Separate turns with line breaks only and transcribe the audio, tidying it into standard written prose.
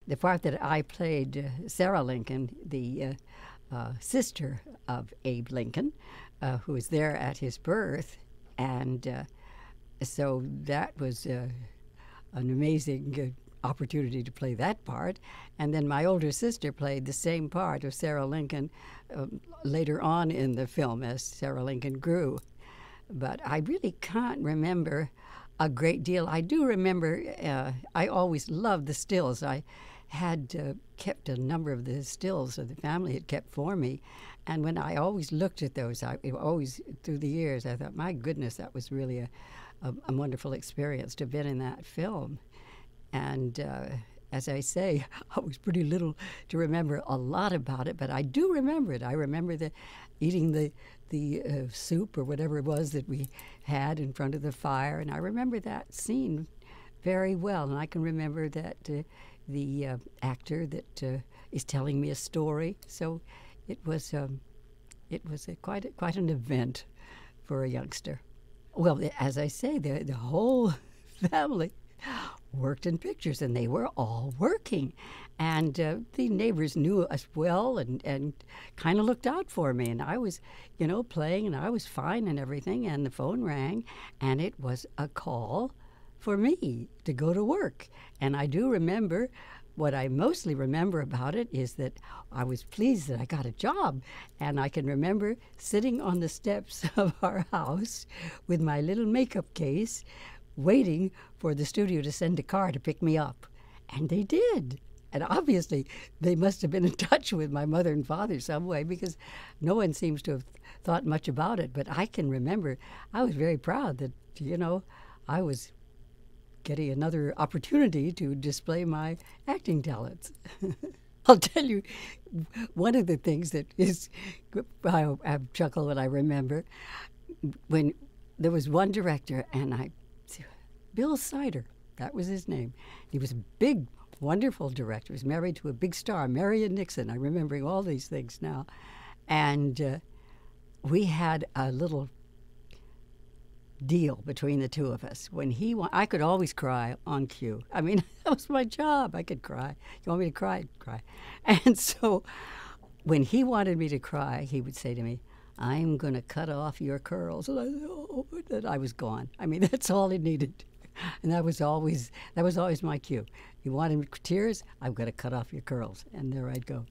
The part that I played, Sarah Lincoln, the sister of Abe Lincoln, who was there at his birth, and so that was an amazing opportunity to play that part. And then my older sister played the same part of Sarah Lincoln later on in the film as Sarah Lincoln grew. But I really can't remember a great deal. I do remember I always loved the stills. I had kept a number of the stills that the family had kept for me. And when I always looked at those, always through the years, I thought, my goodness, that was really a wonderful experience to have been in that film. And as I say, I was pretty little to remember a lot about it, but I do remember it. I remember eating the soup or whatever it was that we had in front of the fire, and I remember that scene very well. And I can remember that the actor that is telling me a story. So it was quite an event for a youngster. Well, as I say, the whole family worked in pictures, and they were all working. And the neighbors knew us well and kind of looked out for me. And I was, playing, and I was fine and everything. And the phone rang, and it was a call for me to go to work. And I do remember, what I mostly remember about it is that I was pleased that I got a job. And I can remember sitting on the steps of our house with my little makeup case, waiting for the studio to send a car to pick me up. And they did. And obviously, they must have been in touch with my mother and father some way, because no one seems to have thought much about it. But I can remember I was very proud that, I was getting another opportunity to display my acting talents. I'll tell you, one of the things that is, I have chuckle when I remember, when there was one director, and Bill Sider, that was his name. He was a big, wonderful director. He was married to a big star, Marion Nixon. I'm remembering all these things now. And we had a little deal between the two of us. When I could always cry on cue. I mean, that was my job. I could cry. You want me to cry? I'd cry. And so when he wanted me to cry, he would say to me, "I'm going to cut off your curls." And I was gone. I mean, that's all he needed. And that was always my cue. You wanted tears? I'm going to cut off your curls. And there I'd go.